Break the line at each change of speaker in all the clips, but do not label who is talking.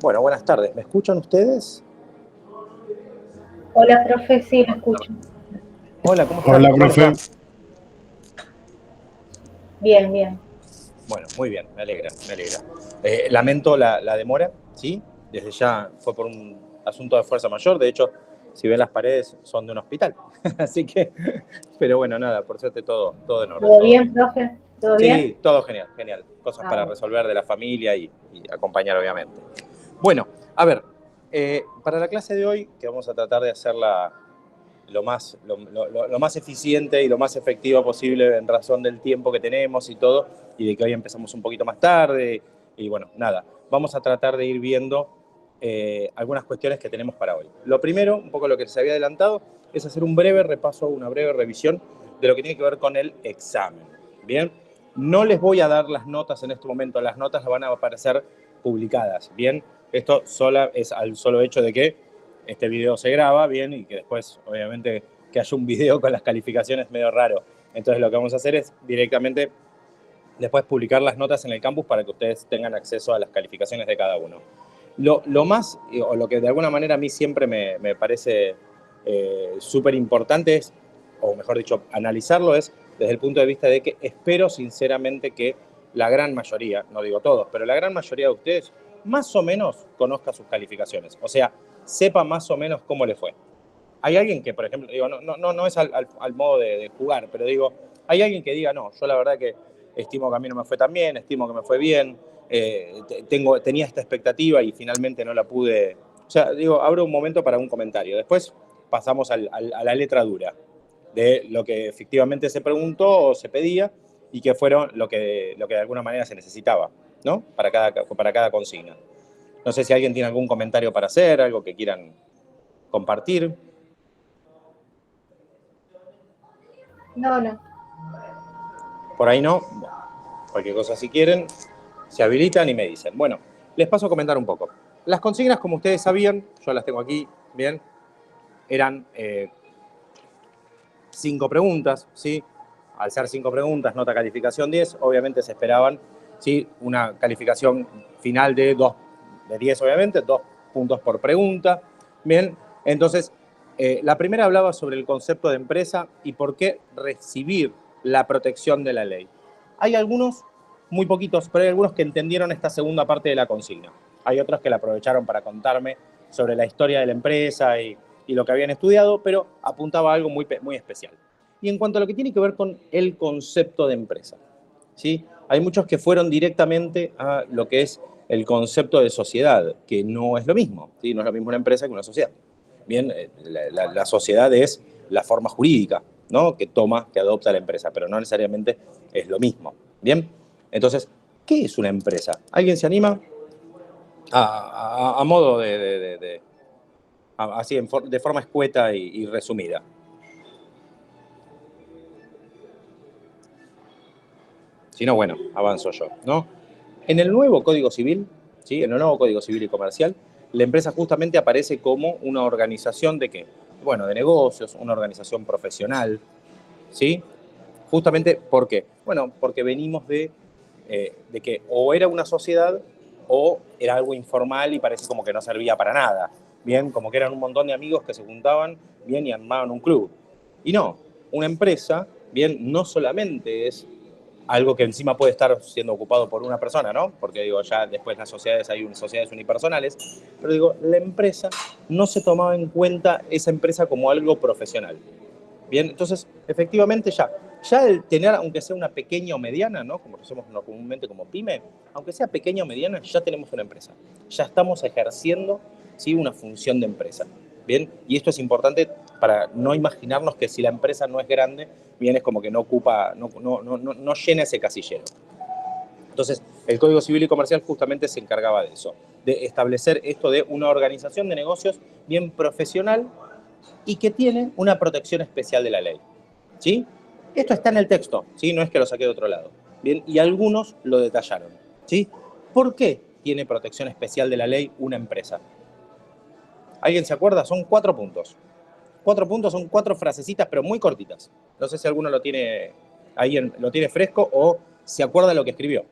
Bueno, buenas tardes. ¿Me escuchan ustedes?
Hola, profe, sí, lo escucho.
Hola, ¿cómo están?
Hola,
¿Cómo les va?
profe.
Bien, bien.
Bueno, muy bien, me alegra, me alegra. Lamento la demora, ¿sí? Desde ya fue por un asunto de fuerza mayor. De hecho, si ven las paredes, son de un hospital. Así que, pero bueno, nada, por suerte todo en orden,
¿Todo
todo
bien,
bien.
profe? ¿Todo bien?
Sí, todo genial, genial. Cosas
Ah,
para
bueno.
resolver de la familia y acompañar, obviamente. Bueno, a ver, para la clase de hoy, que vamos a tratar de hacerla lo más eficiente y lo más efectiva posible en razón del tiempo que tenemos y todo, y de que hoy empezamos un poquito más tarde, y bueno, nada, vamos a tratar de ir viendo algunas cuestiones que tenemos para hoy. Lo primero, un poco lo que les había adelantado, es hacer un breve repaso, una breve revisión de lo que tiene que ver con el examen. Bien, no les voy a dar las notas en este momento, las notas van a aparecer publicadas, bien, esto es al solo hecho de que este video se graba bien y que después, obviamente, que haya un video con las calificaciones medio raro. Entonces lo que vamos a hacer es directamente después publicar las notas en el campus para que ustedes tengan acceso a las calificaciones de cada uno. Lo más, o lo que de alguna manera a mí siempre me parece súper importante es, o mejor dicho, analizarlo es desde el punto de vista de que espero sinceramente que la gran mayoría, no digo todos, pero la gran mayoría de ustedes más o menos conozca sus calificaciones. O sea, sepa más o menos cómo le fue. Hay alguien que, por ejemplo, digo, no es al modo de jugar, pero digo, hay alguien que diga, no, yo la verdad que estimo que a mí no me fue tan bien, estimo que me fue bien, tenía esta expectativa y finalmente no la pude. O sea, digo, abro un momento para un comentario. Después pasamos a la letra dura de lo que efectivamente se preguntó o se pedía y que fueron lo que de alguna manera se necesitaba, ¿no? Para cada consigna. No sé si alguien tiene algún comentario para hacer, algo que quieran compartir.
No, no.
Por ahí no. Cualquier cosa si quieren, se habilitan y me dicen. Bueno, les paso a comentar un poco. Las consignas, como ustedes sabían, yo las tengo aquí, bien, eran 5 preguntas, ¿sí? Al ser 5 preguntas, nota calificación 10, obviamente se esperaban, ¿sí? Una calificación final de 10, obviamente, 2 puntos por pregunta. Bien, entonces, la primera hablaba sobre el concepto de empresa y por qué recibir la protección de la ley. Hay algunos, muy poquitos, pero hay algunos que entendieron esta segunda parte de la consigna. Hay otros que la aprovecharon para contarme sobre la historia de la empresa y lo que habían estudiado, pero apuntaba a algo muy especial. Y en cuanto a lo que tiene que ver con el concepto de empresa, ¿sí? Hay muchos que fueron directamente a lo que es el concepto de sociedad, que no es lo mismo, ¿sí? No es lo mismo una empresa que una sociedad. Bien, la sociedad es la forma jurídica, ¿no? Que adopta la empresa, pero no necesariamente es lo mismo. Bien, entonces, ¿qué es una empresa? ¿Alguien se anima? A modo así de forma escueta y resumida. Si no, bueno, avanzo yo, ¿no? En el nuevo Código Civil, ¿sí? En el nuevo Código Civil y Comercial, la empresa justamente aparece como una organización de qué? Bueno, de negocios, una organización profesional, ¿sí? Justamente, ¿por qué? Bueno, porque venimos de que o era una sociedad o era algo informal y parece como que no servía para nada. Bien, como que eran un montón de amigos que se juntaban, bien, y armaban un club. Y no, una empresa, bien, no solamente es algo que encima puede estar siendo ocupado por una persona, ¿no? Porque digo, ya después las sociedades, hay sociedades unipersonales, pero digo, la empresa no se tomaba en cuenta esa empresa como algo profesional. Bien, entonces, efectivamente ya el tener, aunque sea una pequeña o mediana, ¿no? Como lo hacemos comúnmente como pyme, aunque sea pequeña o mediana, ya tenemos una empresa. Ya estamos ejerciendo, ¿sí? Una función de empresa. Bien, y esto es importante para no imaginarnos que si la empresa no es grande, bien, es como que no ocupa, no llena ese casillero. Entonces, el Código Civil y Comercial justamente se encargaba de eso, de establecer esto de una organización de negocios bien profesional y que tiene una protección especial de la ley. ¿Sí? Esto está en el texto, ¿sí? No es que lo saqué de otro lado. Bien, y algunos lo detallaron. ¿Sí? ¿Por qué tiene protección especial de la ley una empresa? ¿Alguien se acuerda? Son 4 puntos. 4 puntos son 4 frasecitas, pero muy cortitas. No sé si alguno lo tiene ahí, lo tiene fresco o se acuerda de lo que escribió.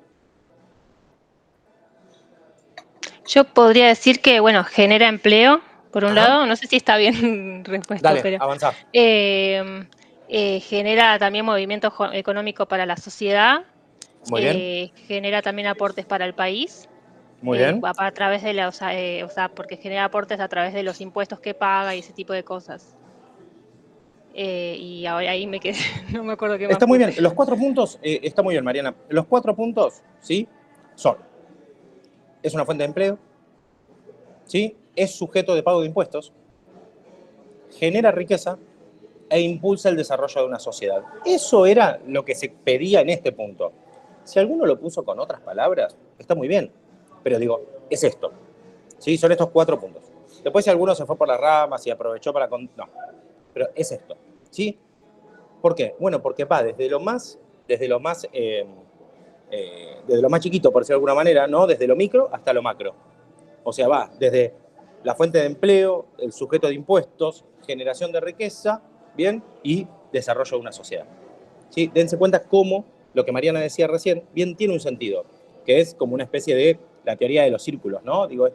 Yo podría decir que, bueno, genera empleo, por un
Ajá.
lado. No sé si está bien respuesto,
Dale,
pero
avanzá.
genera también movimiento económico para la sociedad,
Muy bien,
genera también aportes para el país,
muy bien.
a través de los, o sea, porque genera aportes a través de los impuestos que paga y ese tipo de cosas. Y ahora ahí me quedé, no me acuerdo qué más
Está muy
puse.
bien. Los 4 puntos, está muy bien, Mariana. Los 4 puntos, ¿sí? Son, es una fuente de empleo, ¿sí? Es sujeto de pago de impuestos, genera riqueza e impulsa el desarrollo de una sociedad. Eso era lo que se pedía en este punto. Si alguno lo puso con otras palabras, está muy bien. Pero digo, es esto. ¿Sí? Son estos 4 puntos. Después si alguno se fue por las ramas y aprovechó para... No, pero es esto. ¿Sí? ¿Por qué? Bueno, porque va desde lo más chiquito, por decirlo de alguna manera, ¿no? Desde lo micro hasta lo macro. O sea, va desde la fuente de empleo, el sujeto de impuestos, generación de riqueza, ¿bien? Y desarrollo de una sociedad. ¿Sí? Dense cuenta cómo lo que Mariana decía recién, bien tiene un sentido, que es como una especie de la teoría de los círculos, ¿no? Digo,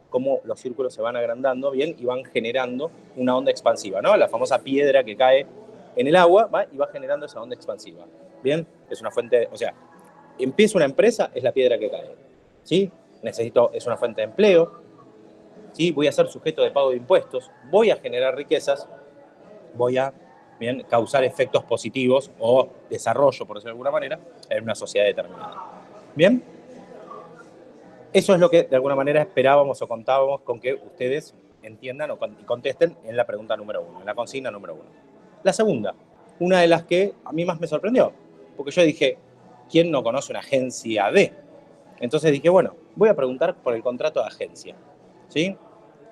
cómo los círculos se van agrandando, ¿bien? Y van generando una onda expansiva, ¿no? La famosa piedra que cae en el agua, ¿va? Y va generando esa onda expansiva, ¿bien? Es una fuente, o sea, empieza una empresa, es la piedra que cae, ¿sí? Es una fuente de empleo, ¿sí? Voy a ser sujeto de pago de impuestos, voy a generar riquezas, voy a, bien, causar efectos positivos o desarrollo, por decirlo de alguna manera, en una sociedad determinada. ¿Bien? Eso es lo que de alguna manera esperábamos o contábamos con que ustedes entiendan o contesten en la pregunta número 1, en la consigna número 1. La segunda, una de las que a mí más me sorprendió, porque yo dije, ¿quién no conoce una agencia de? Entonces dije, bueno, voy a preguntar por el contrato de agencia. ¿Sí?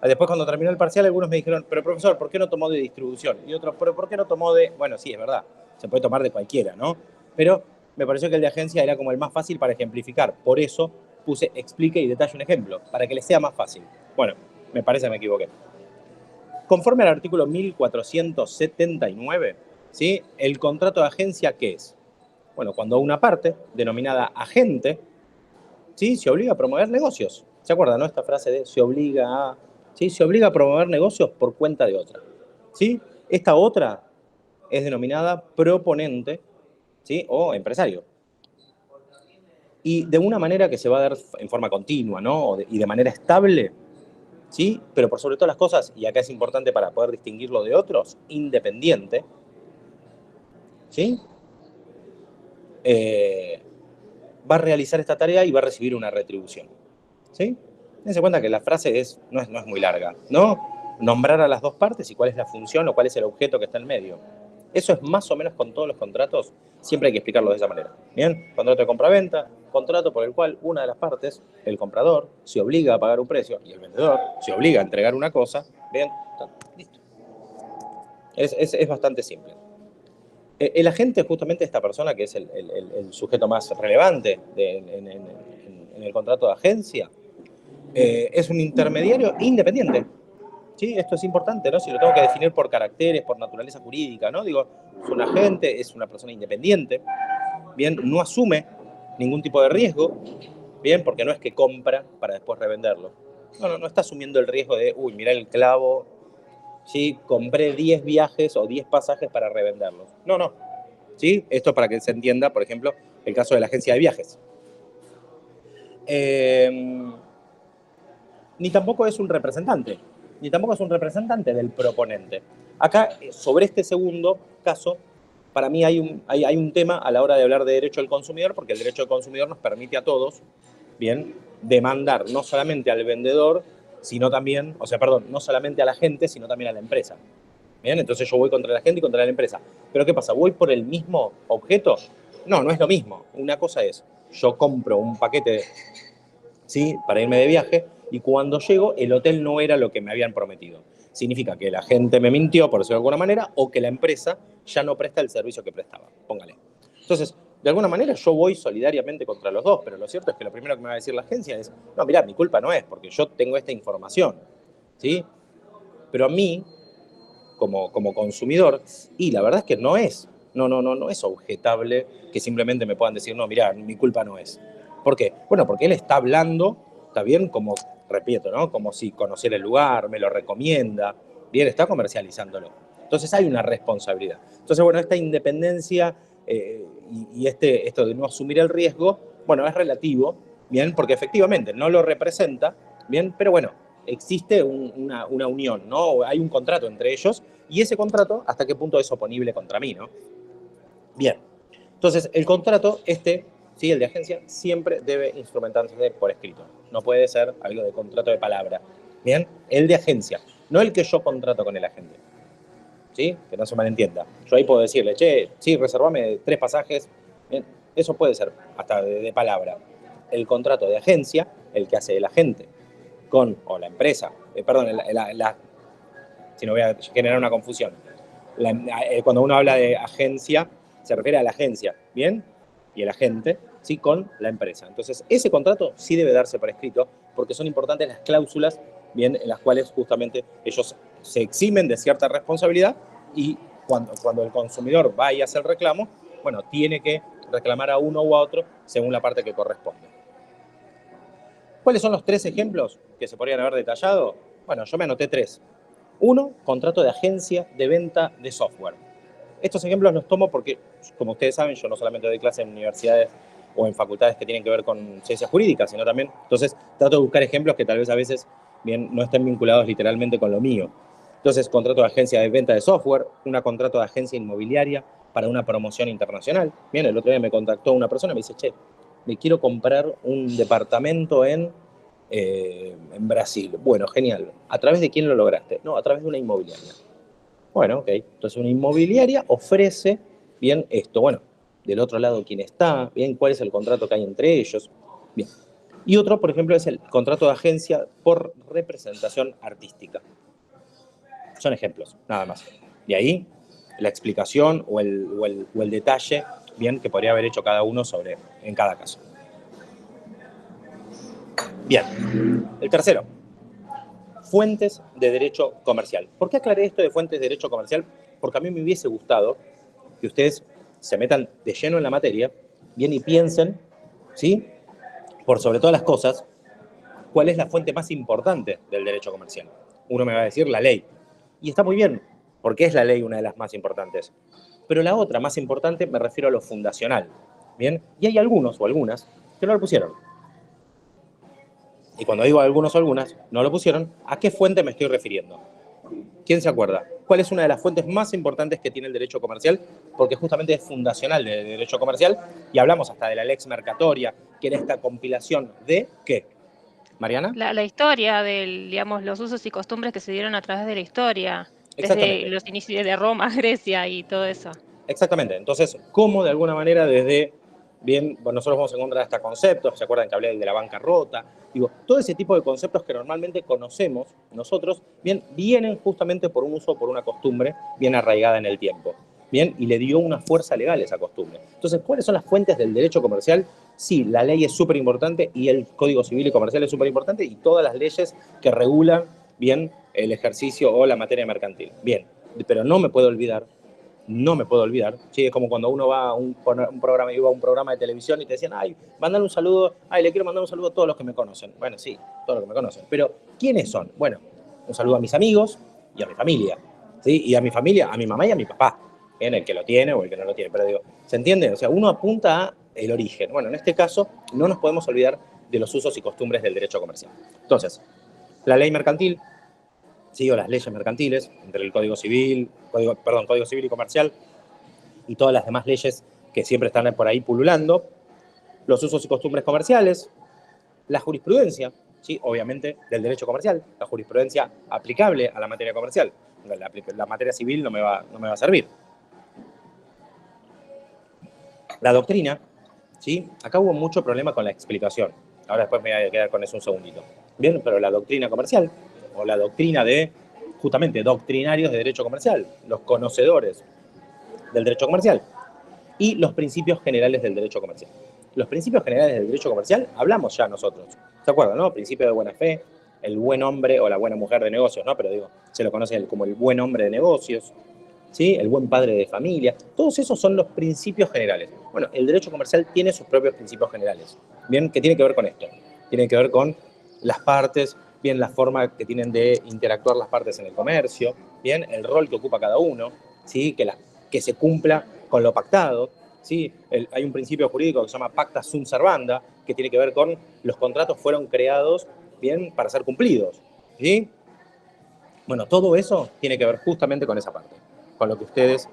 Después cuando terminó el parcial algunos me dijeron, pero profesor, ¿por qué no tomó de distribución? Y otros, pero ¿por qué no tomó de...? Bueno, sí, es verdad, se puede tomar de cualquiera, ¿no? Pero me pareció que el de agencia era como el más fácil para ejemplificar. Por eso puse explique y detalle un ejemplo, para que les sea más fácil. Bueno, me parece que me equivoqué. Conforme al artículo 1479, ¿sí? El contrato de agencia, ¿qué es? Bueno, cuando una parte, denominada agente, ¿sí? Se obliga a promover negocios. ¿Se acuerdan, no? Esta frase de se obliga a... ¿Sí? Se obliga a promover negocios por cuenta de otra. ¿Sí? Esta otra es denominada proponente, ¿sí? O empresario. Y de una manera que se va a dar en forma continua, ¿no? Y de manera estable, ¿sí? Pero por sobre todas las cosas, y acá es importante para poder distinguirlo de otros, independiente, ¿sí? Va a realizar esta tarea y va a recibir una retribución. ¿Sí? Dense cuenta que la frase no es muy larga, ¿no? Nombrar a las dos partes y cuál es la función o cuál es el objeto que está en medio. Eso es más o menos con todos los contratos, siempre hay que explicarlo de esa manera. ¿Bien? Contrato de compraventa, contrato por el cual una de las partes, el comprador, se obliga a pagar un precio y el vendedor se obliga a entregar una cosa. ¿Bien? Listo. Es bastante simple. El agente es justamente esta persona que es el sujeto más relevante en el contrato de agencia. Es un intermediario independiente. ¿Sí? Esto es importante, ¿no? Si lo tengo que definir por caracteres, por naturaleza jurídica, ¿no? Digo, es un agente, es una persona independiente, ¿bien? No asume ningún tipo de riesgo, ¿bien? Porque no es que compra para después revenderlo. No está asumiendo el riesgo de, uy, mirá el clavo, ¿sí? Compré 10 viajes o 10 pasajes para revenderlos. No. ¿Sí? Esto es para que se entienda, por ejemplo, el caso de la agencia de viajes. Ni tampoco es un representante del proponente. Acá, sobre este segundo caso, para mí hay un tema a la hora de hablar de derecho del consumidor, porque el derecho del consumidor nos permite a todos, bien, demandar no solamente al vendedor, sino también, no solamente a la gente, sino también a la empresa. Bien, entonces yo voy contra la gente y contra la empresa. Pero ¿qué pasa? ¿Voy por el mismo objeto? No es lo mismo. Una cosa es, yo compro un paquete, ¿sí? Para irme de viaje, y cuando llego, el hotel no era lo que me habían prometido. Significa que la gente me mintió, por decirlo de alguna manera, o que la empresa ya no presta el servicio que prestaba. Póngale. Entonces, de alguna manera yo voy solidariamente contra los dos, pero lo cierto es que lo primero que me va a decir la agencia es, no, mirá, mi culpa no es, porque yo tengo esta información, ¿sí? Pero a mí, como consumidor, y la verdad es que no es objetable que simplemente me puedan decir, no, mirá, mi culpa no es. ¿Por qué? Bueno, porque él está hablando, está bien, como repito, ¿no? Como si conociera el lugar, me lo recomienda, bien, está comercializándolo. Entonces hay una responsabilidad. Entonces, bueno, esta independencia esto de no asumir el riesgo, bueno, es relativo, bien, porque efectivamente no lo representa, bien, pero bueno, existe una unión, ¿no? Hay un contrato entre ellos y ese contrato, ¿hasta qué punto es oponible contra mí, ¿no? Bien, entonces el contrato, sí, el de agencia, siempre debe instrumentarse por escrito. No puede ser algo de contrato de palabra. Bien, el de agencia, no el que yo contrato con el agente. ¿Sí? Que no se malentienda. Yo ahí puedo decirle, che, sí, reservame 3 pasajes. Bien, eso puede ser hasta de palabra. El contrato de agencia, el que hace el agente con, o la empresa, perdón, si no voy a generar una confusión. Cuando uno habla de agencia, se refiere a la agencia, ¿bien? Y el agente, ¿sí? Con la empresa. Entonces, ese contrato sí debe darse por escrito, porque son importantes las cláusulas, ¿bien? En las cuales justamente ellos se eximen de cierta responsabilidad y cuando el consumidor va y hace el reclamo, bueno, tiene que reclamar a uno u a otro según la parte que corresponde. ¿Cuáles son los 3 ejemplos que se podrían haber detallado? Bueno, yo me anoté 3. 1, contrato de agencia de venta de software. Estos ejemplos los tomo porque, como ustedes saben, yo no solamente doy clases en universidades o en facultades que tienen que ver con ciencias jurídicas, sino también, entonces, trato de buscar ejemplos que tal vez a veces bien no estén vinculados literalmente con lo mío. Entonces, contrato de agencia de venta de software, una contrato de agencia inmobiliaria para una promoción internacional. Bien, el otro día me contactó una persona y me dice, che, me quiero comprar un departamento en Brasil. Bueno, genial. ¿A través de quién lo lograste? No, a través de una inmobiliaria. Bueno, ok. Entonces una inmobiliaria ofrece, bien, esto. Bueno, del otro lado, ¿quién está? Bien, ¿cuál es el contrato que hay entre ellos? Bien. Y otro, por ejemplo, es el contrato de agencia por representación artística. Son ejemplos, nada más. Y ahí, la explicación o el detalle, bien, que podría haber hecho cada uno en cada caso. Bien. El tercero, fuentes de derecho comercial. ¿Por qué aclaré esto de fuentes de derecho comercial? Porque a mí me hubiese gustado que ustedes se metan de lleno en la materia, bien, y piensen, ¿sí? Por sobre todas las cosas, ¿cuál es la fuente más importante del derecho comercial? Uno me va a decir la ley. Y está muy bien, porque es la ley una de las más importantes. Pero la otra más importante me refiero a lo fundacional, ¿bien? Y hay algunos o algunas que no lo pusieron. Y cuando digo algunos o algunas, no lo pusieron, ¿a qué fuente me estoy refiriendo? ¿Quién se acuerda? ¿Cuál es una de las fuentes más importantes que tiene el derecho comercial? Porque justamente es fundacional del derecho comercial y hablamos hasta de la lex mercatoria, que era esta compilación de ¿qué? ¿Mariana?
La historia de, digamos, los usos y costumbres que se dieron a través de la historia, desde los inicios de Roma, Grecia y todo eso.
Exactamente. Entonces, ¿cómo de alguna manera desde, bien, bueno, nosotros vamos a encontrar hasta conceptos, ¿se acuerdan que hablé de la bancarrota? Digo, todo ese tipo de conceptos que normalmente conocemos nosotros, bien, vienen justamente por un uso, por una costumbre bien arraigada en el tiempo, bien, y le dio una fuerza legal a esa costumbre. Entonces, ¿cuáles son las fuentes del derecho comercial? Sí, la ley es súper importante y el Código Civil y Comercial es súper importante y todas las leyes que regulan, bien, el ejercicio o la materia mercantil. Bien, pero no me puedo olvidar, ¿sí? Es como cuando uno va a un programa de televisión y te decían, ay, mandale un saludo, ay, le quiero mandar un saludo a todos los que me conocen. Bueno, sí, todos los que me conocen. Pero, ¿quiénes son? Bueno, un saludo a mis amigos y a mi familia, ¿sí? Y a mi familia, a mi mamá y a mi papá. Bien, el que lo tiene o el que no lo tiene. Pero digo, ¿se entiende? O sea, uno apunta a el origen. Bueno, en este caso, no nos podemos olvidar de los usos y costumbres del derecho comercial. Entonces, la ley mercantil, ¿sí? O las leyes mercantiles, entre el Código Civil y Comercial, y todas las demás leyes que siempre están por ahí pululando, los usos y costumbres comerciales, la jurisprudencia, ¿sí? Obviamente del derecho comercial, la jurisprudencia aplicable a la materia comercial. La materia civil no me va a servir. La doctrina, ¿sí? Acá hubo mucho problema con la explicación. Ahora después me voy a quedar con eso un segundito. Bien, pero la doctrina comercial, o la doctrina de, justamente, doctrinarios de derecho comercial, los conocedores del derecho comercial, y los principios generales del derecho comercial. Los principios generales del derecho comercial hablamos ya nosotros. ¿Se acuerdan, no? Principio de buena fe, el buen hombre o la buena mujer de negocios, ¿no? Pero digo, se lo conoce como el buen hombre de negocios, ¿sí? El buen padre de familia. Todos esos son los principios generales. Bueno, el derecho comercial tiene sus propios principios generales. Bien, ¿qué tiene que ver con esto? Tiene que ver con las partes, bien, la forma que tienen de interactuar las partes en el comercio, bien, el rol que ocupa cada uno, ¿sí? Que se cumpla con lo pactado, ¿sí? Hay un principio jurídico que se llama pacta sunt servanda, que tiene que ver con los contratos fueron creados, bien, para ser cumplidos, ¿sí? Bueno, todo eso tiene que ver justamente con esa parte, con lo que ustedes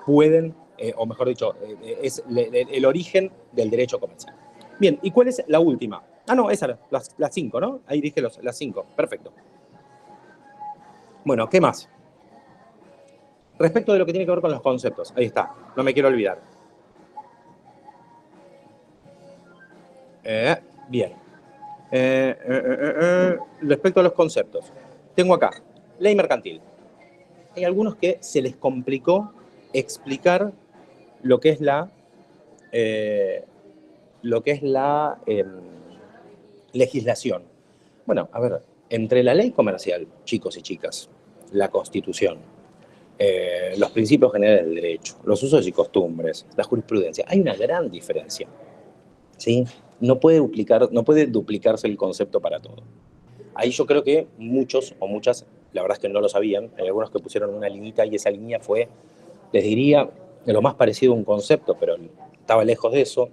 pueden, o mejor dicho, es el origen del derecho comercial. Bien, ¿y cuál es la última? Ah, no, esa era, las 5, ¿no? Ahí dije las 5, perfecto. Bueno, ¿qué más? Respecto de lo que tiene que ver con los conceptos, ahí está, no me quiero olvidar. Bien. Respecto a los conceptos, tengo acá, ley mercantil. Hay algunos que se les complicó explicar lo que es la legislación. Bueno, a ver, entre la ley comercial, chicos y chicas, la Constitución, los principios generales del derecho, los usos y costumbres, la jurisprudencia, hay una gran diferencia, ¿sí? No puede duplicarse el concepto para todo. Ahí yo creo que muchos o muchas, la verdad es que no lo sabían, hay algunos que pusieron una liñita y esa línea fue, les diría, lo más parecido a un concepto, pero estaba lejos de eso.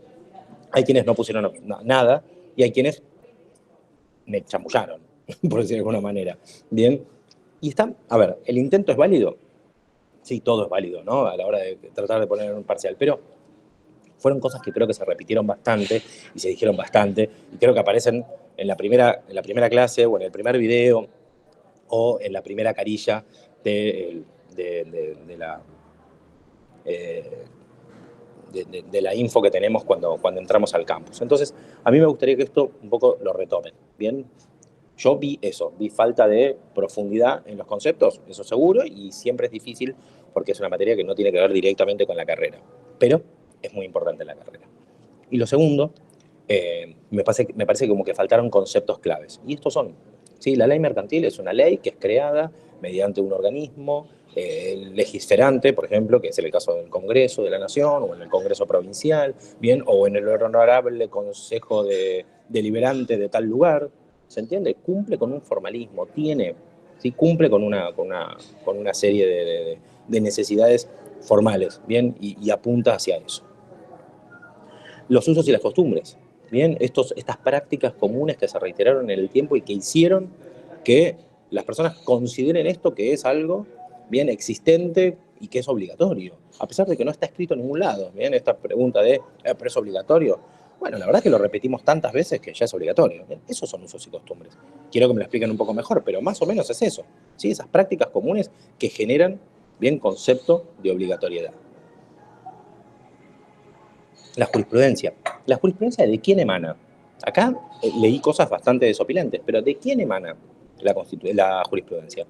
Hay quienes no pusieron nada y hay quienes me chamullaron, por decirlo de alguna manera. Bien, y está, a ver, ¿el intento es válido? Sí, todo es válido, ¿no? A la hora de tratar de poner un parcial, pero fueron cosas que creo que se repitieron bastante y se dijeron bastante y creo que aparecen en la primera clase o en el primer video o en la primera carilla de la info que tenemos cuando entramos al campus. Entonces, a mí me gustaría que esto un poco lo retomen, ¿bien? Yo vi eso, vi falta de profundidad en los conceptos, eso seguro, y siempre es difícil porque es una materia que no tiene que ver directamente con la carrera, pero es muy importante la carrera. Y lo segundo, me parece como que faltaron conceptos claves, y estos son, ¿sí? La ley mercantil es una ley que es creada mediante un organismo legisferante, por ejemplo, que es el caso del Congreso de la Nación o en el Congreso Provincial, bien, o en el Honorable Consejo Deliberante de tal lugar. ¿Se entiende? Cumple con un formalismo, ¿sí? Cumple con una serie de necesidades formales, ¿bien? Y apunta hacia eso. Los usos y las costumbres, ¿bien? Estas prácticas comunes que se reiteraron en el tiempo y que hicieron que las personas consideren esto que es algo, bien, existente y que es obligatorio, a pesar de que no está escrito en ningún lado, ¿bien? Esta pregunta de, ¿pero es obligatorio? Bueno, la verdad es que lo repetimos tantas veces que ya es obligatorio. ¿Bien? Esos son usos y costumbres. Quiero que me lo expliquen un poco mejor, pero más o menos es eso, ¿sí? Esas prácticas comunes que generan, bien, concepto de obligatoriedad. La jurisprudencia. ¿La jurisprudencia de quién emana? Acá leí cosas bastante desopilantes, pero ¿de quién emana la jurisprudencia?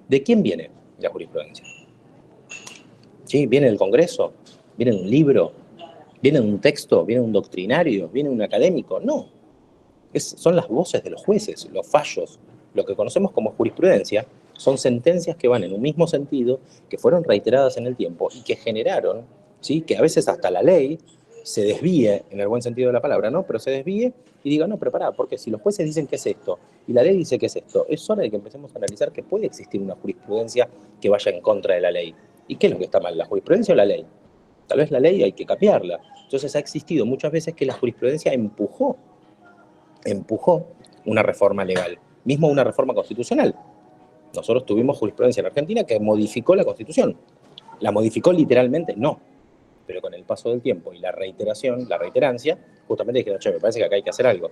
¿De quién viene la jurisprudencia? ¿Sí? ¿Viene del Congreso? ¿Viene de un libro? ¿Viene de un texto? ¿Viene de un doctrinario? ¿Viene de un académico? No. Son las voces de los jueces, los fallos. Lo que conocemos como jurisprudencia son sentencias que van en un mismo sentido, que fueron reiteradas en el tiempo y que generaron, ¿sí? Que a veces hasta la ley se desvíe, en el buen sentido de la palabra, ¿no? Pero se desvíe y diga, no, pero pará, porque si los jueces dicen que es esto y la ley dice que es esto, es hora de que empecemos a analizar que puede existir una jurisprudencia que vaya en contra de la ley. ¿Y qué es lo que está mal, la jurisprudencia o la ley? Tal vez la ley hay que cambiarla. Entonces ha existido muchas veces que la jurisprudencia empujó una reforma legal, mismo una reforma constitucional. Nosotros tuvimos jurisprudencia en Argentina que modificó la Constitución. ¿La modificó literalmente? No. Pero con el paso del tiempo y la reiterancia, justamente dijeron, che, me parece que acá hay que hacer algo.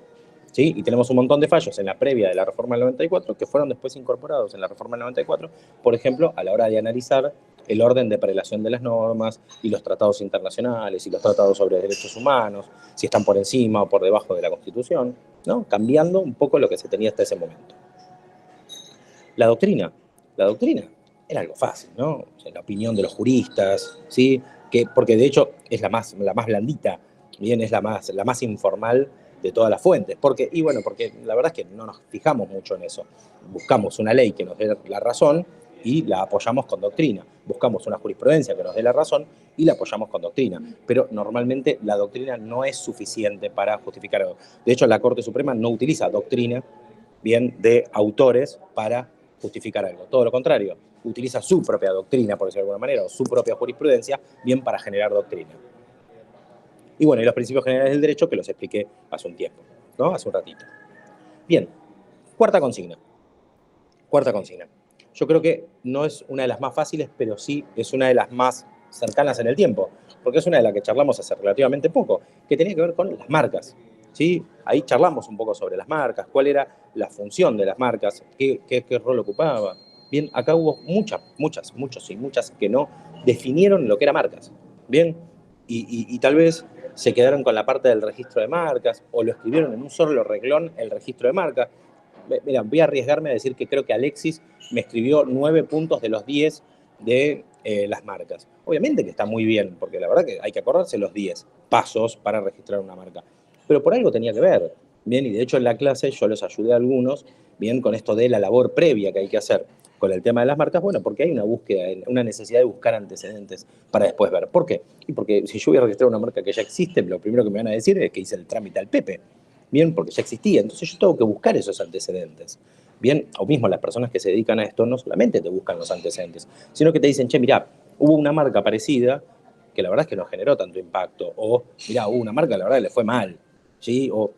¿Sí? Y tenemos un montón de fallos en la previa de la reforma del 94 que fueron después incorporados en la reforma del 94, por ejemplo, a la hora de analizar el orden de prelación de las normas y los tratados internacionales y los tratados sobre derechos humanos, si están por encima o por debajo de la Constitución, ¿no? Cambiando un poco lo que se tenía hasta ese momento. La doctrina era algo fácil, ¿no? O sea, la opinión de los juristas, ¿sí? Porque de hecho es la más blandita, bien, es la más informal de todas las fuentes. Porque la verdad es que no nos fijamos mucho en eso. Buscamos una ley que nos dé la razón y la apoyamos con doctrina. Buscamos una jurisprudencia que nos dé la razón y la apoyamos con doctrina. Pero normalmente la doctrina no es suficiente para justificar algo. De hecho, la Corte Suprema no utiliza doctrina, bien, de autores para justificar algo. Todo lo contrario, utiliza su propia doctrina, por decirlo de alguna manera, o su propia jurisprudencia, bien para generar doctrina. Y bueno, y los principios generales del derecho que los expliqué hace un tiempo, ¿no? Hace un ratito. Bien, cuarta consigna. Cuarta consigna. Yo creo que no es una de las más fáciles, pero sí es una de las más cercanas en el tiempo, porque es una de las que charlamos hace relativamente poco, que tenía que ver con las marcas, ¿sí? Ahí charlamos un poco sobre las marcas, cuál era la función de las marcas, qué rol ocupaba. Bien, acá hubo muchas que no definieron lo que eran marcas, ¿bien? Y tal vez se quedaron con la parte del registro de marcas, o lo escribieron en un solo reglón el registro de marcas. Mira, voy a arriesgarme a decir que creo que Alexis me escribió 9 puntos de los 10 de las marcas. Obviamente que está muy bien, porque la verdad que hay que acordarse los 10 pasos para registrar una marca. Pero por algo tenía que ver, bien, y de hecho en la clase yo los ayudé a algunos, bien, con esto de la labor previa que hay que hacer con el tema de las marcas, bueno, porque hay una búsqueda, una necesidad de buscar antecedentes para después ver. ¿Por qué? Y porque si yo voy a registrar una marca que ya existe, lo primero que me van a decir es que hice el trámite al Pepe. Bien, porque ya existía. Entonces yo tengo que buscar esos antecedentes. Bien, o mismo las personas que se dedican a esto no solamente te buscan los antecedentes, sino que te dicen, che, mirá, hubo una marca parecida que la verdad es que no generó tanto impacto, o mirá, hubo una marca, la verdad, que le fue mal, ¿sí? O,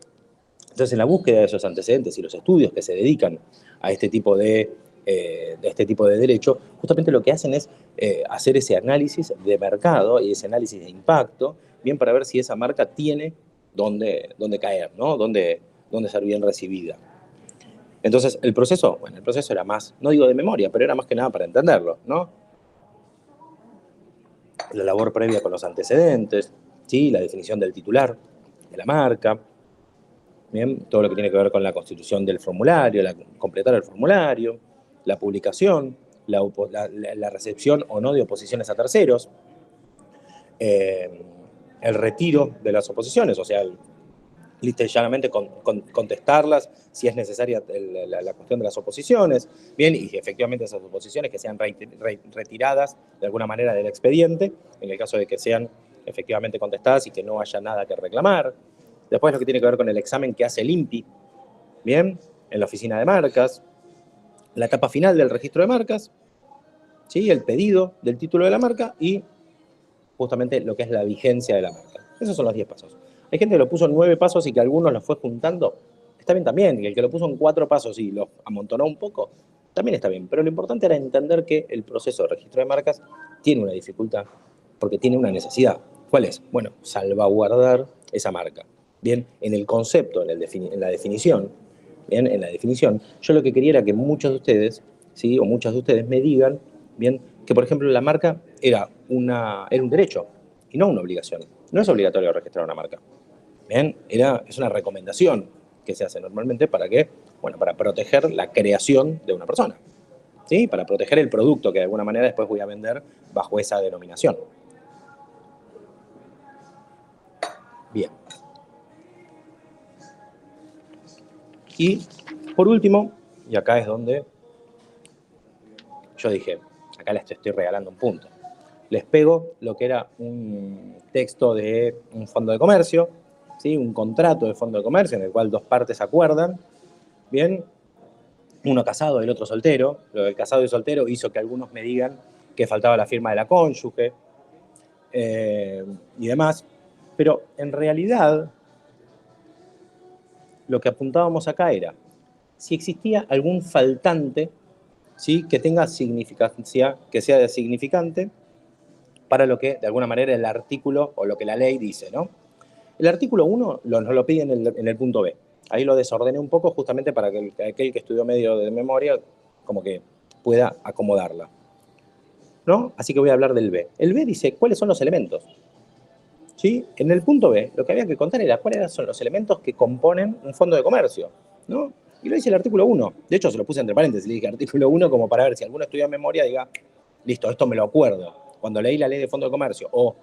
entonces, en la búsqueda de esos antecedentes y los estudios que se dedican a este tipo de derecho, justamente lo que hacen es hacer ese análisis de mercado y ese análisis de impacto, bien, para ver si esa marca tiene dónde caer, ¿no? Dónde ser bien recibida. Entonces, el proceso era más, no digo de memoria, pero era más que nada para entenderlo, ¿no? La labor previa con los antecedentes, ¿sí? La definición del titular de la marca, ¿bien? Todo lo que tiene que ver con la constitución del formulario, completar el formulario, la publicación, la recepción o no de oposiciones a terceros, el retiro de las oposiciones, o sea, lista y llanamente contestarlas si es necesaria la cuestión de las oposiciones, bien, y efectivamente esas oposiciones que sean retiradas de alguna manera del expediente, en el caso de que sean efectivamente contestadas y que no haya nada que reclamar. Después lo que tiene que ver con el examen que hace el INPI, bien, en la oficina de marcas, la etapa final del registro de marcas, ¿sí? El pedido del título de la marca y justamente lo que es la vigencia de la marca. Esos son los 10 pasos. Hay gente que lo puso en 9 pasos y que algunos los fue juntando. Está bien también, y el que lo puso en 4 pasos y lo amontonó un poco, también está bien. Pero lo importante era entender que el proceso de registro de marcas tiene una dificultad porque tiene una necesidad. ¿Cuál es? Bueno, salvaguardar esa marca. Bien, en el concepto, en la definición, bien, en la definición, yo lo que quería era que muchos de ustedes, ¿sí? O muchas de ustedes me digan, bien, que por ejemplo la marca era un derecho y no una obligación. No es obligatorio registrar una marca. Bien, es una recomendación que se hace normalmente para qué, bueno, para proteger la creación de una persona, ¿sí? Para proteger el producto que de alguna manera después voy a vender bajo esa denominación. Bien. Y por último, y acá es donde yo dije, acá les estoy regalando un punto. Les pego lo que era un texto de un fondo de comercio, ¿sí? Un contrato de fondo de comercio en el cual dos partes acuerdan, ¿bien? Uno casado y el otro soltero. Lo del casado y soltero hizo que algunos me digan que faltaba la firma de la cónyuge y demás. Pero en realidad lo que apuntábamos acá era si existía algún faltante, ¿sí? Que tenga significancia, que sea significante para lo que de alguna manera el artículo o lo que la ley dice, ¿no? El artículo 1 nos lo pide en el punto B. Ahí lo desordené un poco justamente para que aquel que estudió medio de memoria como que pueda acomodarla, ¿no? Así que voy a hablar del B. El B dice cuáles son los elementos, ¿sí? En el punto B lo que había que contar era cuáles son los elementos que componen un fondo de comercio, ¿no? Y lo dice el artículo 1. De hecho, se lo puse entre paréntesis, le dije artículo 1 como para ver si alguno estudia memoria diga, listo, esto me lo acuerdo. Cuando leí la ley de fondo de comercio o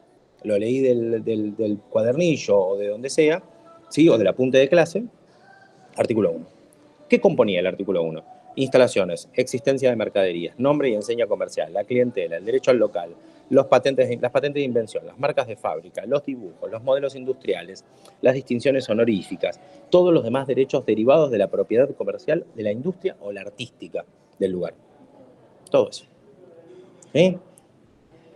lo leí del cuadernillo o de donde sea, ¿sí? O del apunte de clase, artículo 1. ¿Qué componía el artículo 1? instalaciones, existencia de mercaderías, nombre y enseña comercial, la clientela, el derecho al local, las patentes de invención, las marcas de fábrica, los dibujos, los modelos industriales, las distinciones honoríficas, todos los demás derechos derivados de la propiedad comercial, de la industria o la artística del lugar. Todo eso. ¿Sí?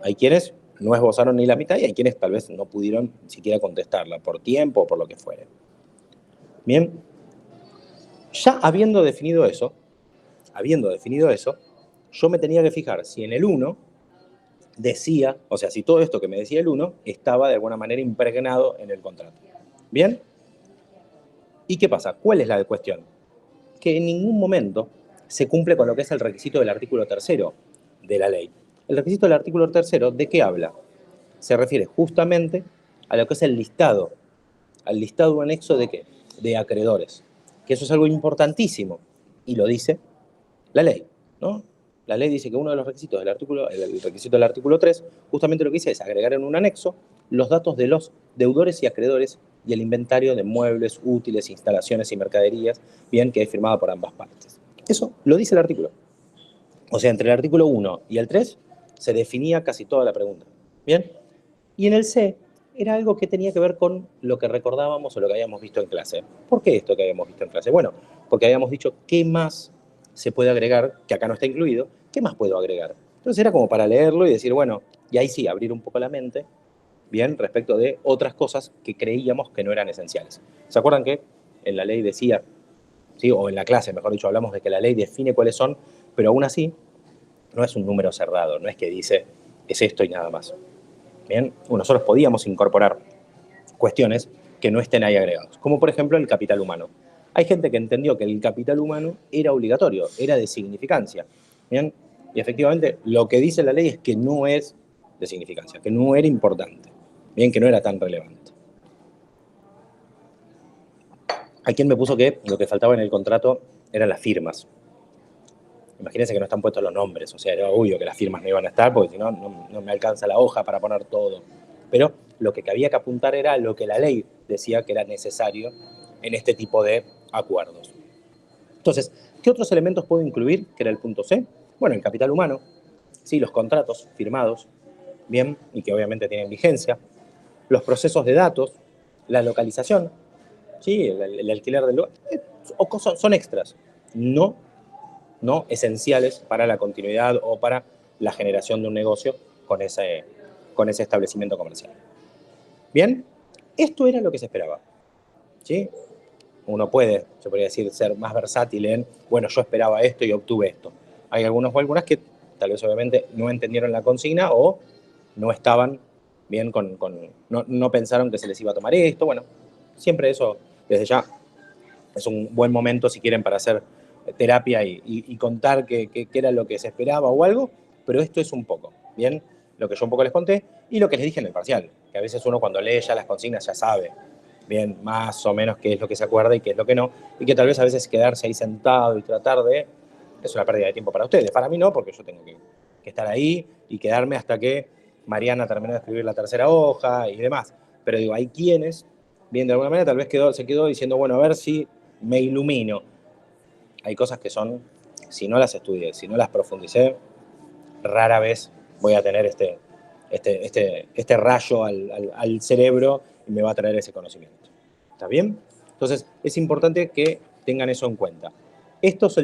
Hay quienes no esbozaron ni la mitad y hay quienes tal vez no pudieron siquiera contestarla por tiempo o por lo que fuere. Bien, ya habiendo definido eso, yo me tenía que fijar si en el 1 decía, o sea, si todo esto que me decía el 1 estaba de alguna manera impregnado en el contrato. ¿Bien? ¿Y qué pasa? ¿Cuál es la cuestión? Que en ningún momento se cumple con lo que es el requisito del artículo 3º de la ley. El requisito del artículo 3º, ¿de qué habla? Se refiere justamente a lo que es el listado, al listado anexo de ¿qué? De acreedores. Que eso es algo importantísimo, y lo dice la ley, ¿no? La ley dice que uno de los requisitos del artículo, el requisito del artículo 3, justamente lo que dice es agregar en un anexo los datos de los deudores y acreedores y el inventario de muebles, útiles, instalaciones y mercaderías, bien, que es firmada por ambas partes. Eso lo dice el artículo. O sea, entre el artículo 1 y el 3 se definía casi toda la pregunta. ¿Bien? Y en el C era algo que tenía que ver con lo que recordábamos o lo que habíamos visto en clase. ¿Por qué esto que habíamos visto en clase? Bueno, porque habíamos dicho qué más se puede agregar, que acá no está incluido, ¿qué más puedo agregar? Entonces era como para leerlo y decir, bueno, y ahí sí, abrir un poco la mente, bien, respecto de otras cosas que creíamos que no eran esenciales. ¿Se acuerdan que en la ley decía, ¿sí? O en la clase, mejor dicho, hablamos de que la ley define cuáles son, pero aún así no es un número cerrado, no es que dice, es esto y nada más. Bien, nosotros podíamos incorporar cuestiones que no estén ahí agregados, como por ejemplo el capital humano. Hay gente que entendió que el capital humano era obligatorio, era de significancia. ¿Bien? Y efectivamente lo que dice la ley es que no es de significancia, que no era importante, bien, que no era tan relevante. Hay quien me puso que lo que faltaba en el contrato eran las firmas. Imagínense que no están puestos los nombres, o sea, era obvio que las firmas no iban a estar porque si no, no me alcanza la hoja para poner todo. Pero lo que había que apuntar era lo que la ley decía que era necesario en este tipo de acuerdos. Entonces, ¿qué otros elementos puedo incluir? Que era el punto C. Bueno, el capital humano, sí, los contratos firmados, bien, y que obviamente tienen vigencia, los procesos de datos, la localización, sí, el alquiler del lugar, son extras, no esenciales para la continuidad o para la generación de un negocio con ese establecimiento comercial. Bien, esto era lo que se esperaba, ¿sí? Uno puede, se podría decir, ser más versátil en, bueno, yo esperaba esto y obtuve esto. Hay algunos o algunas que tal vez obviamente no entendieron la consigna o no estaban bien no pensaron que se les iba a tomar esto. Bueno, siempre eso, desde ya, es un buen momento si quieren para hacer terapia y contar qué era lo que se esperaba o algo, pero esto es un poco, ¿bien? Lo que yo un poco les conté y lo que les dije en el parcial, que a veces uno cuando lee ya las consignas ya sabe, bien, más o menos qué es lo que se acuerda y qué es lo que no, y que tal vez a veces quedarse ahí sentado y tratar de, es una pérdida de tiempo para ustedes, para mí no, porque yo tengo que estar ahí y quedarme hasta que Mariana terminó de escribir la tercera hoja y demás, pero digo, hay quienes, bien, de alguna manera tal vez se quedó diciendo, bueno, a ver si me ilumino. Hay cosas que son, si no las estudié, si no las profundicé, rara vez voy a tener este rayo al cerebro y me va a traer ese conocimiento. ¿Está bien? Entonces, es importante que tengan eso en cuenta. Este es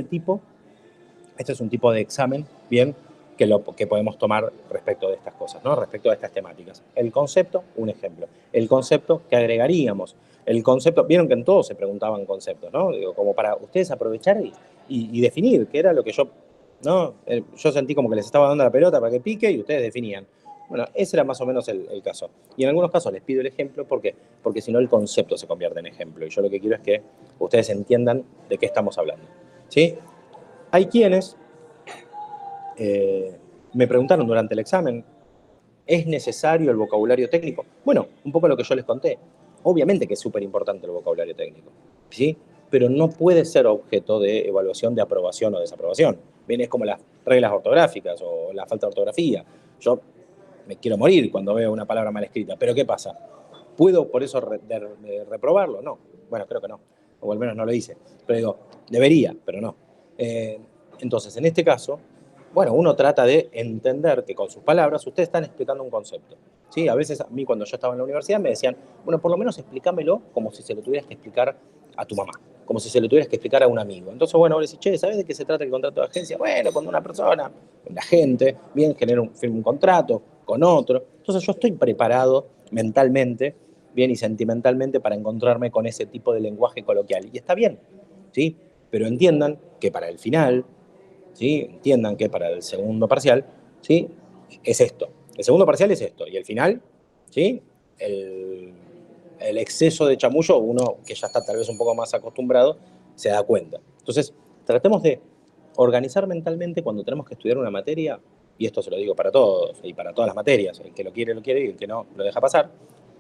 un tipo de examen, bien, que podemos tomar respecto de estas cosas, ¿no? Respecto de estas temáticas. El concepto, un ejemplo. El concepto que agregaríamos. El concepto, vieron que en todos se preguntaban conceptos, ¿no? Digo, como para ustedes aprovechar y definir qué era lo que yo, ¿no? Yo sentí como que les estaba dando la pelota para que pique y ustedes definían. Bueno, ese era más o menos el caso. Y en algunos casos les pido el ejemplo, ¿por qué? Porque si no el concepto se convierte en ejemplo. Y yo lo que quiero es que ustedes entiendan de qué estamos hablando, ¿sí? Hay quienes me preguntaron durante el examen, ¿es necesario el vocabulario técnico? Bueno, un poco lo que yo les conté. Obviamente que es súper importante el vocabulario técnico, ¿sí? Pero no puede ser objeto de evaluación de aprobación o desaprobación. Bien, es como las reglas ortográficas o la falta de ortografía. Yo me quiero morir cuando veo una palabra mal escrita, pero ¿qué pasa? ¿Puedo por eso reprobarlo? No. Bueno, creo que no, o al menos no lo hice. Pero digo, debería, pero no. Entonces, en este caso, bueno, uno trata de entender que con sus palabras ustedes están explicando un concepto. ¿Sí? A veces a mí cuando yo estaba en la universidad me decían, bueno, por lo menos explícamelo como si se lo tuvieras que explicar a tu mamá, como si se lo tuvieras que explicar a un amigo. Entonces, bueno, ahora decís, che, ¿sabes de qué se trata el contrato de agencia? Bueno, cuando una persona, la gente, bien, firma un contrato con otro. Entonces yo estoy preparado mentalmente, bien, y sentimentalmente para encontrarme con ese tipo de lenguaje coloquial. Y está bien, ¿sí? Pero entiendan que para el final, ¿sí? Entiendan que para el segundo parcial, ¿sí? Es esto. El segundo parcial es esto. Y el final, ¿sí? El exceso de chamullo, uno que ya está tal vez un poco más acostumbrado, se da cuenta. Entonces, tratemos de organizar mentalmente cuando tenemos que estudiar una materia, y esto se lo digo para todos y para todas las materias, el que lo quiere y el que no lo deja pasar,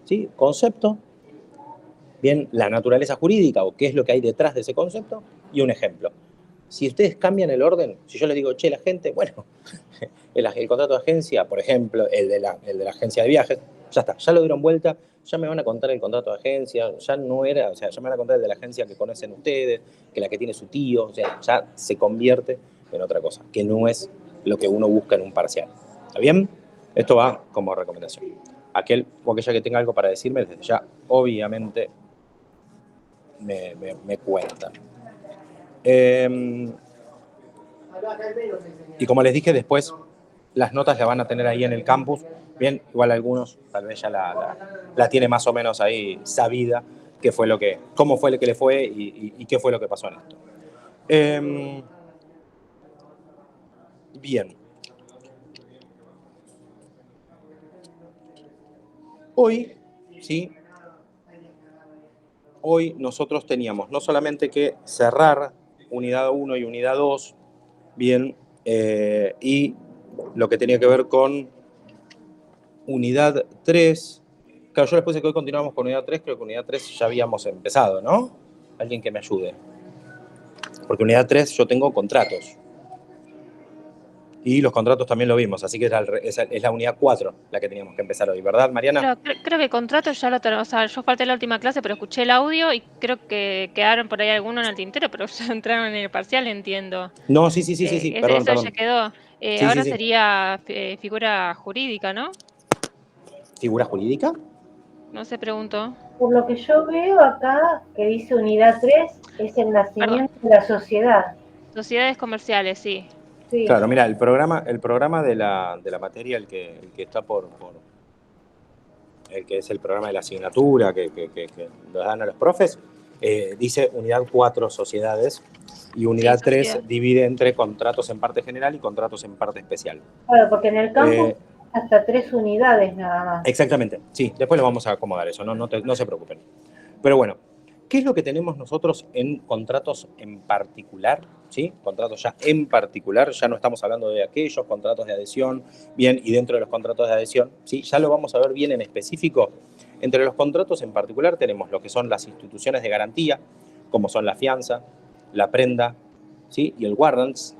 ¿sí? Concepto, bien, la naturaleza jurídica o qué es lo que hay detrás de ese concepto y un ejemplo. Si ustedes cambian el orden, si yo les digo, che, la gente, bueno, el contrato de agencia, por ejemplo, el de la agencia de viajes, ya está, ya lo dieron vuelta, ya me van a contar el contrato de agencia, ya no era, o sea, ya me van a contar el de la agencia que conocen ustedes, que la que tiene su tío, o sea, ya se convierte en otra cosa, que no es lo que uno busca en un parcial. ¿Está bien? Esto va como recomendación. Aquel o aquella que tenga algo para decirme, desde ya, obviamente, me cuentan. Y como les dije, después las notas las van a tener ahí en el campus. Bien, igual algunos tal vez ya la tiene más o menos ahí sabida cómo fue lo que le fue y qué fue lo que pasó en esto. Bien. Hoy, ¿sí? Hoy nosotros teníamos no solamente que cerrar unidad 1 y unidad 2, bien, y lo que tenía que ver con unidad 3. Claro, yo les puse que hoy continuamos con unidad 3, creo que unidad 3 ya habíamos empezado, ¿no? Alguien que me ayude. Porque unidad 3 yo tengo contratos. Y los contratos también lo vimos, así que es la unidad 4 la que teníamos que empezar hoy, ¿verdad, Mariana?
Creo que contrato ya lo tenemos. O sea, yo falté la última clase, pero escuché el audio y creo que quedaron por ahí algunos en el tintero, pero ya entraron en el parcial, entiendo.
No, sí, perdón,
Eso
perdón.
ya quedó.
Sí.
Ahora sería figura jurídica, ¿no?
¿Figura jurídica?
No se preguntó.
Por lo que yo veo acá, que dice unidad 3, es el
Perdón.
nacimiento de la sociedad.
Sociedades comerciales, sí.
Sí.
Claro, mira, el programa de la materia, el que está por el que es el programa de la asignatura que nos dan a los profes, dice unidad 4 sociedades y unidad 3 divide entre contratos en parte general y contratos en parte especial.
Claro, porque en el campus hasta 3 unidades nada más.
Exactamente, sí, después lo vamos a acomodar eso, no se preocupen. Pero bueno, ¿qué es lo que tenemos nosotros en contratos en particular? ¿Sí? Contratos ya en particular, ya no estamos hablando de aquellos contratos de adhesión, bien, y dentro de los contratos de adhesión, ¿sí? Ya lo vamos a ver bien en específico. Entre los contratos en particular tenemos lo que son las instituciones de garantía, como son la fianza, la prenda, ¿sí? Y el warrants,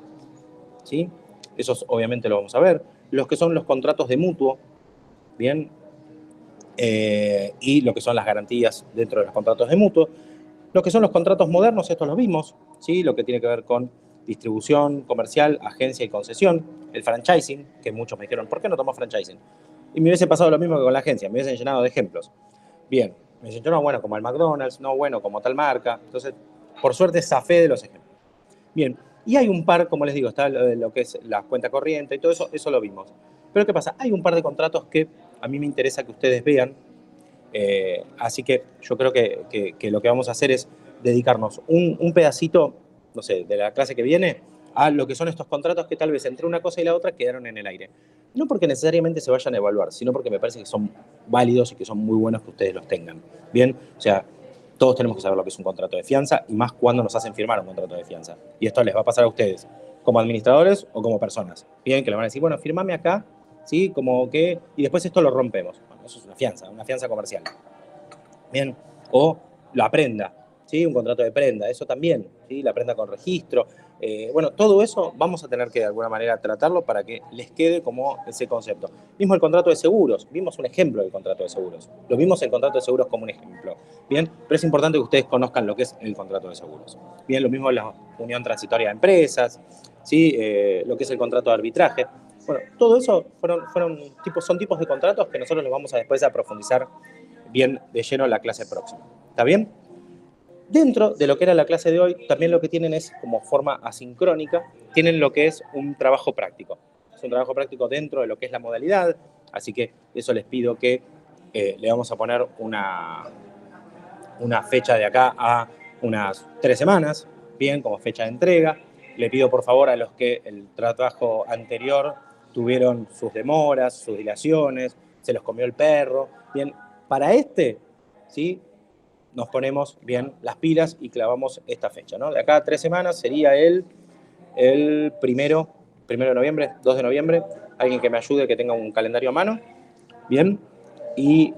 ¿sí? Esos obviamente lo vamos a ver. Los que son los contratos de mutuo, bien, y lo que son las garantías dentro de los contratos de mutuo. Lo que son los contratos modernos, estos los vimos, ¿sí? Lo que tiene que ver con distribución comercial, agencia y concesión, el franchising, que muchos me dijeron, ¿por qué no tomás franchising? Y me hubiese pasado lo mismo que con la agencia, me hubiesen llenado de ejemplos. Bien, me dicen, no, bueno, como el McDonald's, no, bueno, como tal marca. Entonces, por suerte, zafé de los ejemplos. Bien, y hay un par, como les digo, está lo que es la cuenta corriente y todo eso, eso lo vimos. Pero ¿qué pasa? Hay un par de contratos que a mí me interesa que ustedes vean. Así que yo creo que lo que vamos a hacer es dedicarnos un pedacito, no sé, de la clase que viene a lo que son estos contratos que tal vez entre una cosa y la otra quedaron en el aire. No porque necesariamente se vayan a evaluar, sino porque me parece que son válidos y que son muy buenos que ustedes los tengan. Bien, o sea, todos tenemos que saber lo que es un contrato de fianza y más cuando nos hacen firmar un contrato de fianza. Y esto les va a pasar a ustedes, como administradores o como personas. Bien, que le van a decir, bueno, firmame acá, ¿sí? Como que, y después esto lo rompemos. Bueno, eso es una fianza comercial. Bien, o la prenda, ¿sí? Un contrato de prenda, eso también, ¿sí? La prenda con registro. Bueno, todo eso vamos a tener que de alguna manera tratarlo para que les quede como ese concepto. Mismo el contrato de seguros, vimos un ejemplo del contrato de seguros. Lo vimos el contrato de seguros como un ejemplo. Bien, pero es importante que ustedes conozcan lo que es el contrato de seguros. Bien, lo mismo unión transitoria de empresas, ¿sí? Lo que es el contrato de arbitraje. Bueno, todo eso son tipos de contratos que nosotros los vamos a después a profundizar bien de lleno en la clase próxima. ¿Está bien? Dentro de lo que era la clase de hoy, también lo que tienen es, como forma asincrónica, tienen lo que es un trabajo práctico. Es un trabajo práctico dentro de lo que es la modalidad, así que eso les pido que le vamos a poner una fecha de acá a unas 3 semanas, bien, como fecha de entrega. Le pido por favor a los que el trabajo anterior tuvieron sus demoras, sus dilaciones, se los comió el perro, bien, para ¿sí? Nos ponemos bien las pilas y clavamos esta fecha, ¿no? De acá a 3 semanas sería el primero de noviembre, 2 de noviembre. Alguien que me ayude, que tenga un calendario a mano, bien, y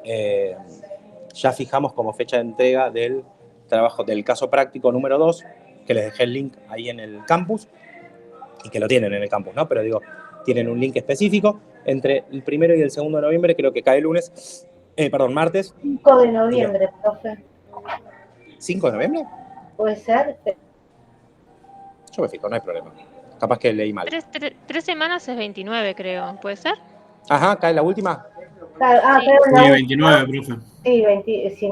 ya fijamos como fecha de entrega del trabajo del caso práctico número 2, que les dejé el link ahí en el campus, y que lo tienen en el campus, ¿no? Pero digo, tienen un link específico. Entre el 1 y el 2 de noviembre, creo que cae martes.
5 de noviembre, profe.
¿5 de noviembre?
¿Puede ser?
Yo me fijo, no hay problema. Capaz que leí mal.
3 semanas es 29, creo. ¿Puede ser?
Ajá, cae la última.
Ah,
Sí.
pero
Sí, 29, profe.
Sí,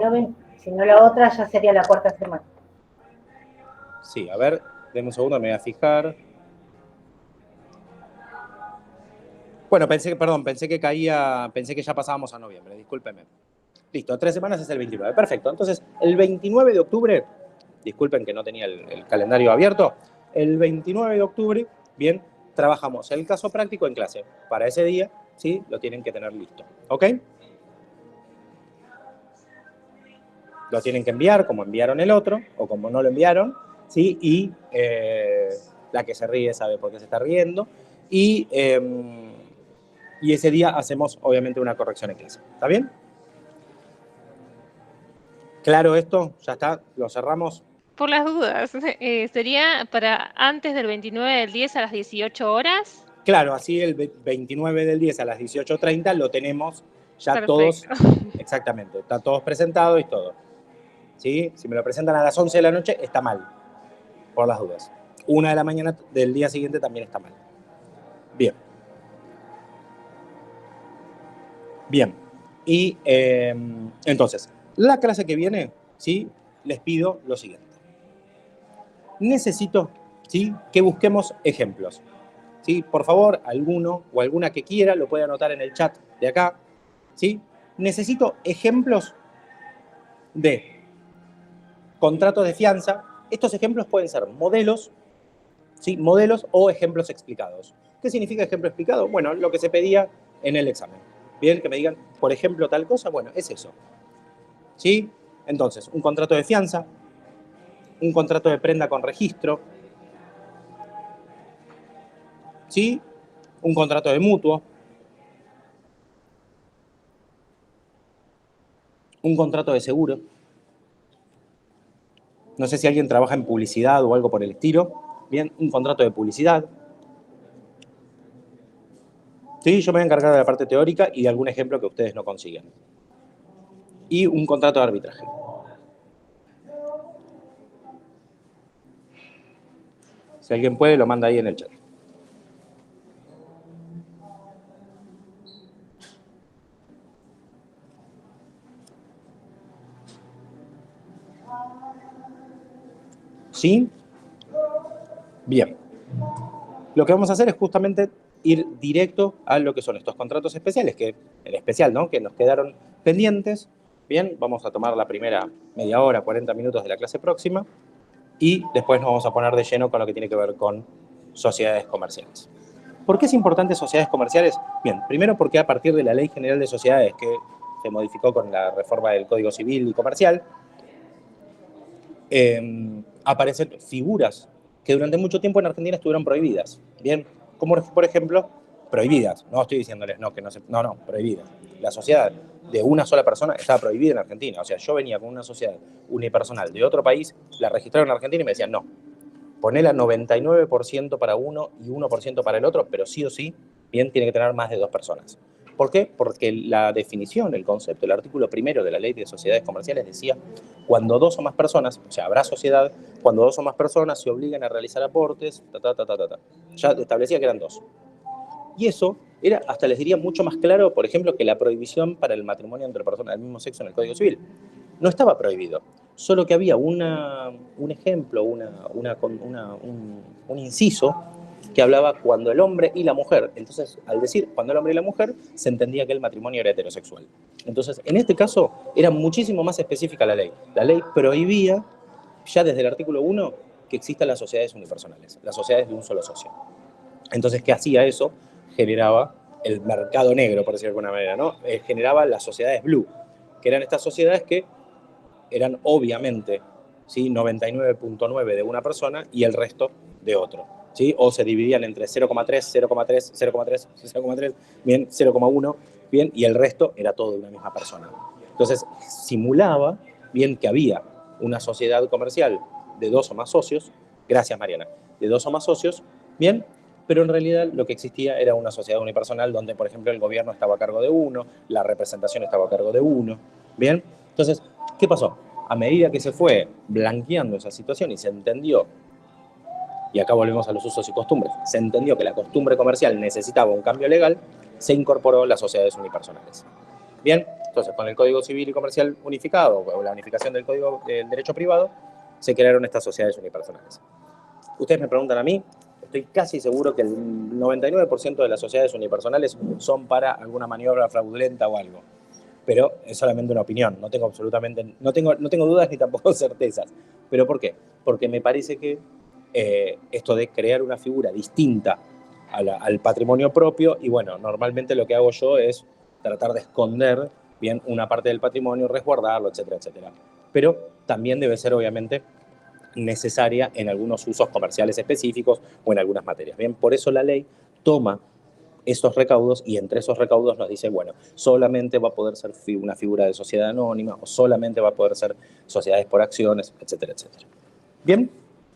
si no la otra ya sería la 4ª semana.
Sí, a ver, denme un segundo, me voy a fijar. Bueno, pensé que ya pasábamos a noviembre, discúlpenme. Listo, 3 semanas es el 29, perfecto. Entonces, el 29 de octubre, disculpen que no tenía el calendario abierto, el 29 de octubre, bien, trabajamos el caso práctico en clase. Para ese día, ¿sí? Lo tienen que tener listo, ¿ok? Lo tienen que enviar como enviaron el otro, o como no lo enviaron, ¿sí? Y la que se ríe sabe por qué se está riendo. Y ese día hacemos, obviamente, una corrección en clase. ¿Está bien? ¿Claro esto? ¿Ya está? ¿Lo cerramos?
Por las dudas. ¿Sería para antes del 29 del 10 a las 18 horas?
Claro, así el 29 del 10 a las 18:30 lo tenemos ya
Perfecto.
todos, exactamente, está todos presentados y todo. ¿Sí? Si me lo presentan a las 11 de la noche, está mal, por las dudas. 1 de la mañana del día siguiente también está mal. Bien. Bien. Y entonces, la clase que viene, ¿sí? Les pido lo siguiente. Necesito, ¿sí? Que busquemos ejemplos. ¿Sí? Por favor, alguno o alguna que quiera lo puede anotar en el chat de acá. ¿Sí? Necesito ejemplos de contratos de fianza. Estos ejemplos pueden ser modelos, ¿sí? Modelos o ejemplos explicados. ¿Qué significa ejemplo explicado? Bueno, lo que se pedía en el examen. Bien, que me digan, por ejemplo, tal cosa, bueno, es eso. ¿Sí? Entonces, un contrato de fianza, un contrato de prenda con registro, ¿sí? Un contrato de mutuo, un contrato de seguro. No sé si alguien trabaja en publicidad o algo por el estilo. Bien, un contrato de publicidad. Sí, yo me voy a encargar de la parte teórica y de algún ejemplo que ustedes no consigan. Y un contrato de arbitraje. Si alguien puede, lo manda ahí en el chat. ¿Sí? Bien. Lo que vamos a hacer es justamente ir directo a lo que son estos contratos especiales, que en especial, ¿no? Que nos quedaron pendientes. Bien, vamos a tomar la primera media hora, 40 minutos de la clase próxima y después nos vamos a poner de lleno con lo que tiene que ver con sociedades comerciales. ¿Por qué es importante sociedades comerciales? Bien, primero porque a partir de la Ley General de Sociedades que se modificó con la reforma del Código Civil y Comercial, aparecen figuras que durante mucho tiempo en Argentina estuvieron prohibidas. Bien, como por ejemplo, prohibidas. No estoy diciéndoles no, que no se... No, prohibidas. La sociedad de una sola persona estaba prohibida en Argentina. O sea, yo venía con una sociedad unipersonal de otro país, la registraron en Argentina y me decían no. Ponela 99% para uno y 1% para el otro, pero sí o sí, bien, tiene que tener más de 2 personas. ¿Por qué? Porque la definición, el concepto, el artículo primero de la Ley de Sociedades Comerciales decía, cuando dos o más personas, o sea, habrá sociedad, cuando dos o más personas se obligan a realizar aportes, ya establecía que eran dos. Y eso era, hasta les diría, mucho más claro, por ejemplo, que la prohibición para el matrimonio entre personas del mismo sexo en el Código Civil. No estaba prohibido, solo que había un ejemplo, un inciso que hablaba cuando el hombre y la mujer. Entonces, al decir cuando el hombre y la mujer, se entendía que el matrimonio era heterosexual. Entonces, en este caso, era muchísimo más específica la ley. La ley prohibía, ya desde el artículo 1, que existan las sociedades unipersonales, las sociedades de un solo socio. Entonces, ¿qué hacía eso? Generaba el mercado negro, por decirlo de alguna manera, ¿no? Generaba las sociedades blue, que eran estas sociedades que eran obviamente, ¿sí?, 99.9 de una persona y el resto de otro, ¿sí? O se dividían entre 0,3, 0,3, 0,3, 0,3, bien, 0,1, bien, y el resto era todo de una misma persona. Entonces, simulaba, bien, que había una sociedad comercial de dos o más socios, gracias Mariana, de dos o más socios, bien, pero en realidad lo que existía era una sociedad unipersonal donde, por ejemplo, el gobierno estaba a cargo de uno, la representación estaba a cargo de uno, bien. Entonces, ¿qué pasó? A medida que se fue blanqueando esa situación y se entendió, y acá volvemos a los usos y costumbres, se entendió que la costumbre comercial necesitaba un cambio legal, se incorporó las sociedades unipersonales. Bien, entonces con el Código Civil y Comercial unificado, o la unificación del Código del Derecho Privado, se crearon estas sociedades unipersonales. Ustedes me preguntan a mí, estoy casi seguro que el 99% de las sociedades unipersonales son para alguna maniobra fraudulenta o algo. Pero es solamente una opinión, no tengo dudas ni tampoco certezas. ¿Pero por qué? Porque me parece que esto de crear una figura distinta al patrimonio propio, y bueno, normalmente lo que hago yo es tratar de esconder bien una parte del patrimonio, resguardarlo, etcétera, etcétera. Pero también debe ser, obviamente, necesaria en algunos usos comerciales específicos o en algunas materias. Bien, por eso la ley toma esos recaudos y entre esos recaudos nos dice, bueno, solamente va a poder ser una figura de sociedad anónima o solamente va a poder ser sociedades por acciones, etcétera, etcétera. Bien,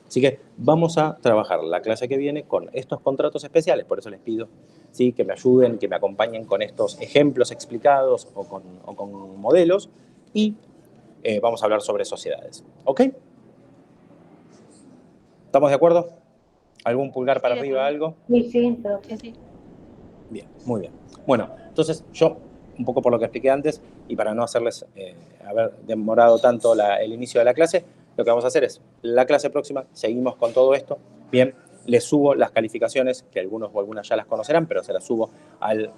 así que vamos a trabajar la clase que viene con estos contratos especiales, por eso les pido, ¿sí?, que me ayuden, que me acompañen con estos ejemplos explicados o con modelos y vamos a hablar sobre sociedades. ¿Ok? ¿Estamos de acuerdo? ¿Algún pulgar para arriba, algo?
Sí, sí, pero...
Sí, sí.
Bien, muy bien. Bueno, entonces yo, un poco por lo que expliqué antes, y para no hacerles haber demorado tanto el inicio de la clase, lo que vamos a hacer es, la clase próxima, seguimos con todo esto, bien, les subo las calificaciones, que algunos o algunas ya las conocerán, pero se las subo al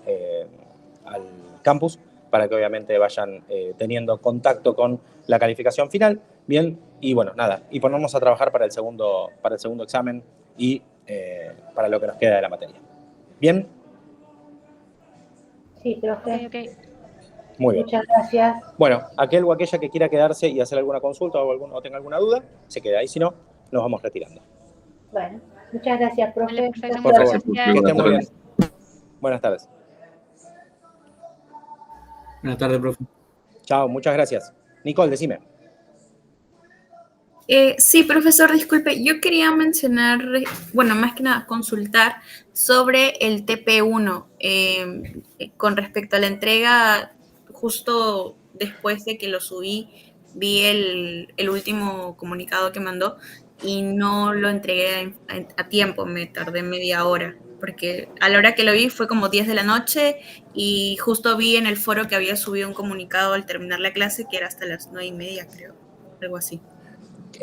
campus, para que obviamente vayan teniendo contacto con la calificación final, bien, y bueno, nada, y ponernos a trabajar para el segundo examen y para lo que nos queda de la materia. ¿Bien?
Sí, profe.
Ok.
Muy bien.
Muchas gracias.
Bueno, aquel o aquella que quiera quedarse y hacer alguna consulta o tenga alguna duda, se queda. Y si no, nos vamos retirando.
Bueno, muchas gracias, profe.
Vale, perfecto.
Por
Muchas
favor,
gracias.
que estén muy bien. Buenas tardes.
Buenas tardes, profe.
Chao, muchas gracias. Nicole, decime.
Sí, profesor, disculpe, yo quería mencionar, bueno, más que nada consultar sobre el TP1 con respecto a la entrega. Justo después de que lo subí, vi el último comunicado que mandó y no lo entregué a tiempo, me tardé media hora, porque a la hora que lo vi fue como 10 de la noche y justo vi en el foro que había subido un comunicado al terminar la clase que era hasta las 9:30, creo, algo así.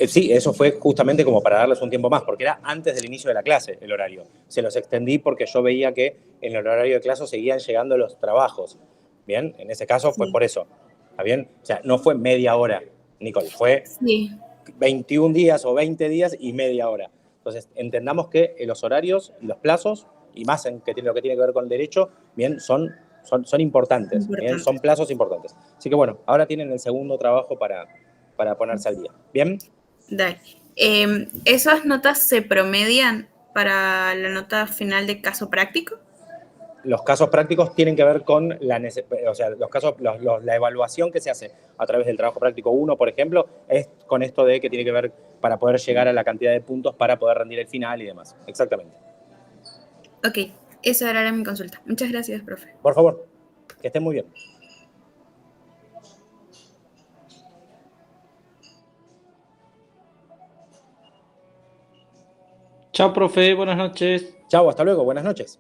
Sí, eso fue justamente como para darles un tiempo más, porque era antes del inicio de la clase el horario. Se los extendí porque yo veía que en el horario de clase seguían llegando los trabajos. Bien, en ese caso fue por eso. ¿Está bien? O sea, no fue media hora, Nicole, fue 21 días o 20 días y media hora. Entonces, entendamos que los horarios y los plazos, y más en lo que tiene que ver con el derecho, bien, son importantes. Bien, son plazos importantes. Así que bueno, ahora tienen el segundo trabajo para ponerse al día. ¿Bien?
Dale. ¿Esas notas se promedian para la nota final de caso práctico?
Los casos prácticos tienen que ver con la evaluación que se hace a través del trabajo práctico 1, por ejemplo, es con esto de que tiene que ver para poder llegar a la cantidad de puntos para poder rendir el final y demás. Exactamente.
Ok, esa era mi consulta. Muchas gracias, profe.
Por favor. Que estén muy bien.
Chao, profe, buenas noches.
Chao, hasta luego, buenas noches.